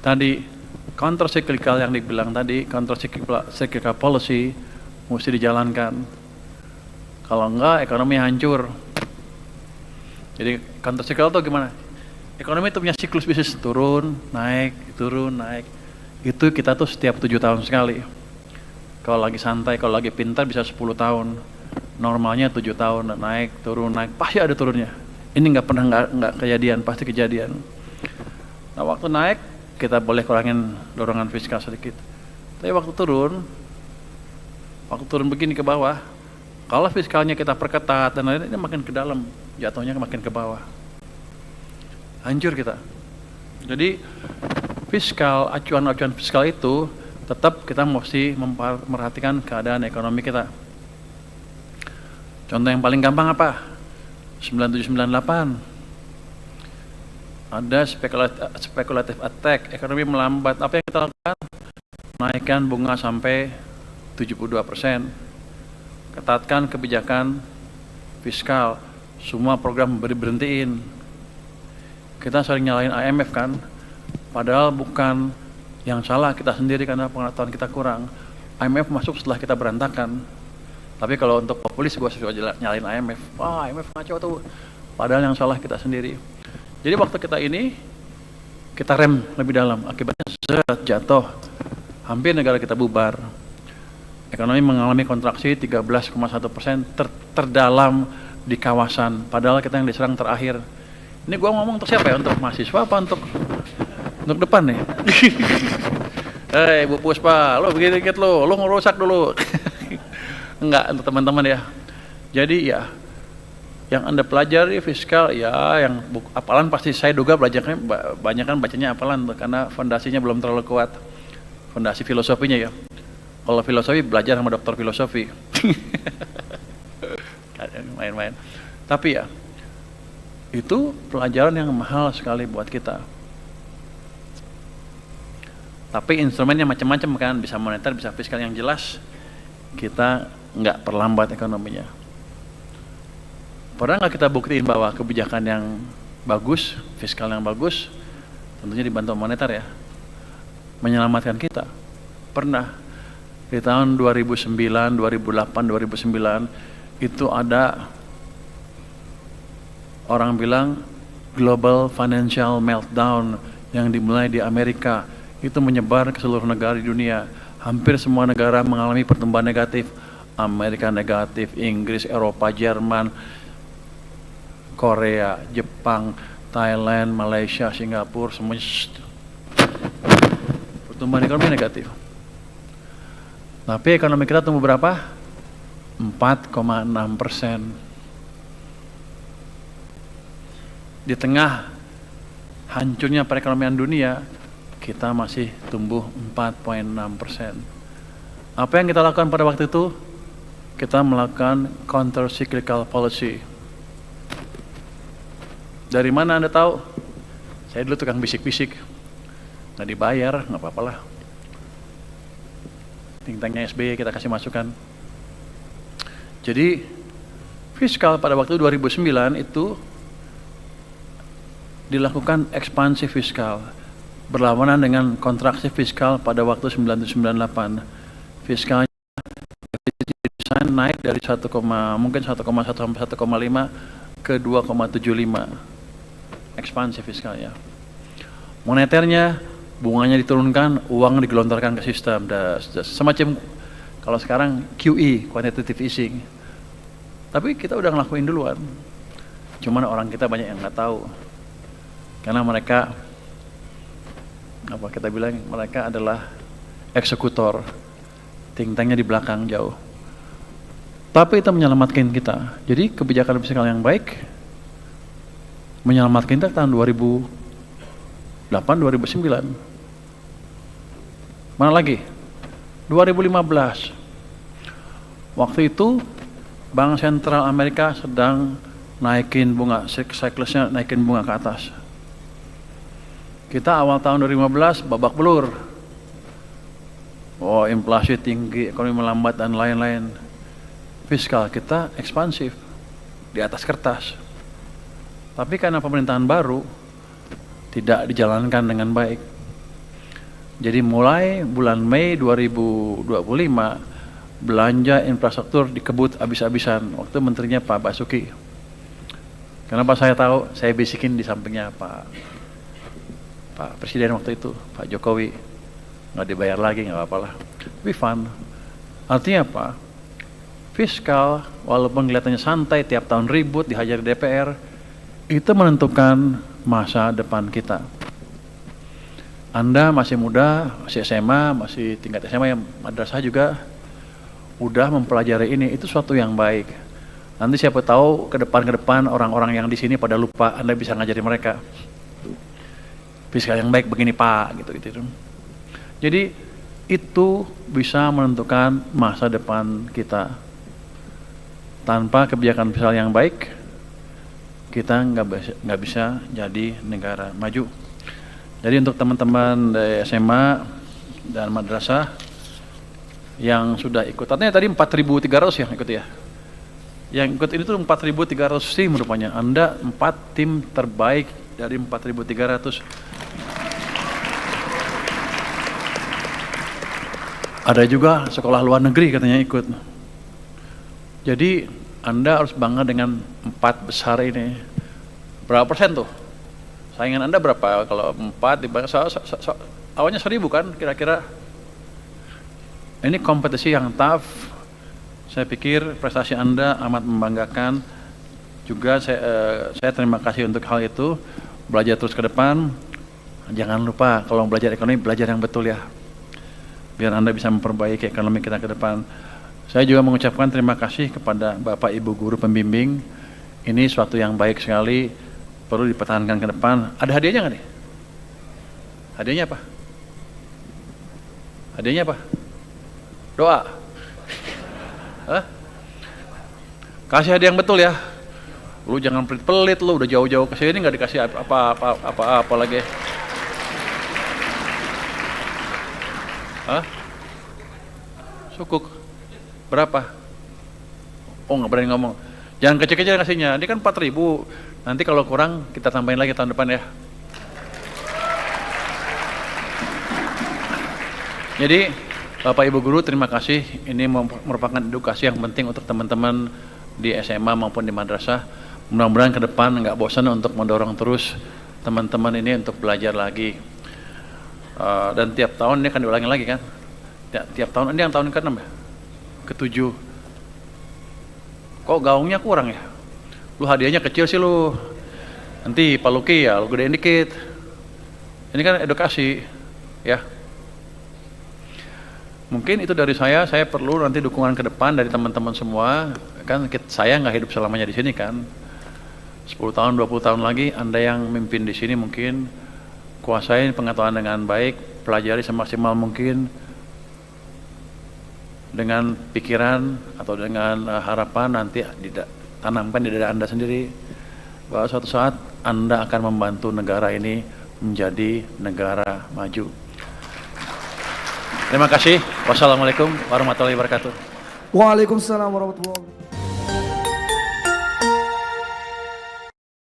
Tadi counter cyclical yang dibilang tadi, counter cyclical policy mesti dijalankan. Kalau enggak, ekonomi hancur. Jadi counter cyclical itu gimana? Ekonomi itu punya siklus bisnis, turun, naik. Itu kita tuh setiap 7 tahun sekali. Kalau lagi santai, kalau lagi pintar bisa 10 tahun. Normalnya 7 tahun, naik, pasti ada turunnya. Ini nggak pernah nggak kejadian, pasti kejadian. Nah, waktu naik kita boleh kurangin dorongan fiskal sedikit. Tapi waktu turun begini ke bawah, kalau fiskalnya kita perketat dan lain-lain, ini makin ke dalam, jatuhnya makin ke bawah. Hancur kita. Jadi fiskal, acuan-acuan fiskal itu tetap kita mesti memperhatikan keadaan ekonomi kita. Contoh yang paling gampang apa? 9798. Ada spekulatif attack, ekonomi melambat. Apa yang kita lakukan? Naikkan bunga sampai 72%. Ketatkan kebijakan fiskal. Semua program berhentiin. Kita sering nyalain IMF kan? Padahal bukan yang salah kita sendiri karena pengetahuan kita kurang. IMF masuk setelah kita berantakan. Tapi kalau untuk populis gue suka nyalain IMF. Wah, IMF ngaco tuh. Padahal yang salah kita sendiri. Jadi waktu kita rem lebih dalam, akibatnya jatuh, hampir negara kita bubar. Ekonomi mengalami kontraksi 13,1% terdalam di kawasan, padahal kita yang diserang terakhir. Ini gua ngomong untuk siapa ya? Untuk mahasiswa apa untuk depan nih? Bu Puspa, lo begini dikit lo ngerusak dulu. Enggak, untuk teman-teman ya. Jadi ya, yang Anda pelajari fiskal ya, yang apalan pasti saya duga belajarnya banyak kan bacanya apalan karena fondasinya belum terlalu kuat, fondasi filosofinya ya. Kalau filosofi belajar sama dokter filosofi. Main-main. Tapi ya itu pelajaran yang mahal sekali buat kita. Tapi instrumennya macam-macam kan, bisa moneter, bisa fiskal. Yang jelas kita nggak perlambat ekonominya. Pernah nggak kita buktiin bahwa kebijakan yang bagus, fiskal yang bagus, tentunya dibantu moneter ya, menyelamatkan kita? Pernah. Di tahun 2009, 2008, 2009 itu ada orang bilang global financial meltdown yang dimulai di Amerika, itu menyebar ke seluruh negara di dunia. Hampir semua negara mengalami pertumbuhan negatif. Amerika negatif, Inggris, Eropa, Jerman, Korea, Jepang, Thailand, Malaysia, Singapura, semuanya pertumbuhan ekonomi negatif. Tapi ekonomi kita tumbuh berapa? 4,6%. Di tengah hancurnya perekonomian dunia, kita masih tumbuh 4,6%. Apa yang kita lakukan pada waktu itu? Kita melakukan counter cyclical policy. Dari mana Anda tahu? Saya dulu tukang bisik-bisik, nggak dibayar, nggak apa-apa lah. Think-tanknya SBY kita kasih masukan. Jadi fiskal pada waktu 2009 itu dilakukan ekspansi fiskal, berlawanan dengan kontraksi fiskal pada waktu 1998. Fiskalnya desain naik dari 1,1 sampai 1,5 ke 2,75. Ekspansi fiskalnya. Moneternya bunganya diturunkan, uang digelontorkan ke sistem. Semacam kalau sekarang QE, quantitative easing. Tapi kita udah ngelakuin duluan. Cuman orang kita banyak yang nggak tahu. Karena mereka, apa kita bilang, mereka adalah eksekutor. Think-tanknya di belakang jauh. Tapi itu menyelamatkan kita. Jadi kebijakan fiskal yang baik menyelamatkan kita tahun 2008, 2009. Mana lagi? 2015. Waktu itu Bank Sentral Amerika sedang naikin bunga, siklusnya naikin bunga ke atas. Kita awal tahun 2015 babak belur. Oh, inflasi tinggi, ekonomi melambat dan lain-lain. Fiskal kita ekspansif di atas kertas. Tapi karena pemerintahan baru tidak dijalankan dengan baik. Jadi mulai bulan Mei 2025, belanja infrastruktur dikebut habis-habisan. Waktu menterinya Pak Basuki. Kenapa saya tahu? Saya bisikin di sampingnya Pak Presiden waktu itu, Pak Jokowi. Nggak dibayar lagi, nggak apa-apalah. Tapi fun. Artinya apa? Fiskal, walaupun kelihatannya santai, tiap tahun ribut, dihajar di DPR, itu menentukan masa depan kita. Anda masih muda, masih SMA, masih tingkat SMA, yang madrasah juga udah mempelajari ini, itu suatu yang baik. Nanti siapa tahu ke depan orang-orang yang di sini pada lupa, Anda bisa ngajari mereka. Fiskal yang baik begini Pak, gitu. Jadi itu bisa menentukan masa depan kita. Tanpa kebijakan fiskal yang baik, kita nggak bisa jadi negara maju. Jadi untuk teman-teman dari SMA dan madrasah yang sudah ikut, artinya tadi 4.300 yang ikut ya. Yang ikut ini tuh 4.300 tim rupanya. Anda 4 tim terbaik dari 4.300. Ada juga sekolah luar negeri katanya ikut. Jadi Anda harus bangga dengan 4 besar ini. Berapa persen tuh? Saingan Anda berapa? Kalau 4 awalnya 1.000 kan kira-kira. Ini kompetisi yang tough. Saya pikir prestasi Anda amat membanggakan. Juga saya terima kasih untuk hal itu. Belajar terus ke depan. Jangan lupa kalau belajar ekonomi, belajar yang betul ya. Biar Anda bisa memperbaiki ekonomi kita ke depan. Saya juga mengucapkan terima kasih kepada Bapak Ibu guru pembimbing. Ini suatu yang baik sekali, perlu dipertahankan ke depan. Ada hadiahnya nggak nih? Hadiahnya apa? Hadiahnya apa? Doa. Hah? Kasih hadiah yang betul ya. Lu jangan pelit-pelit, lu udah jauh-jauh ke sini nggak dikasih apa-apa lagi. Hah? Sukuk. Berapa? Oh nggak berani ngomong. Jangan kecil-kecil kasihnya. Ini kan 4.000. Nanti kalau kurang kita tambahin lagi tahun depan ya. Jadi Bapak Ibu Guru terima kasih. Ini merupakan edukasi yang penting untuk teman-teman di SMA maupun di madrasah. Mudah-mudahan ke depan nggak bosan untuk mendorong terus teman-teman ini untuk belajar lagi. Dan tiap tahun ini akan diulangi lagi kan? Tiap tahun, ini yang tahun ke-6 ya? Ke-7. Kok gaungnya kurang ya? Lu hadiahnya kecil sih lu. Nanti Pak Luki ya, lu gedein dikit. Ini kan edukasi ya. Mungkin itu dari saya perlu nanti dukungan ke depan dari teman-teman semua. Kan saya nggak hidup selamanya di sini kan. 10 tahun, 20 tahun lagi Anda yang mimpin di sini mungkin kuasain pengetahuan dengan baik, pelajari semaksimal mungkin dengan pikiran atau dengan harapan nanti ditanamkan di diri Anda sendiri bahwa suatu saat Anda akan membantu negara ini menjadi negara maju. Terima kasih. Wassalamualaikum warahmatullahi wabarakatuh. Waalaikumsalam warahmatullahi wabarakatuh.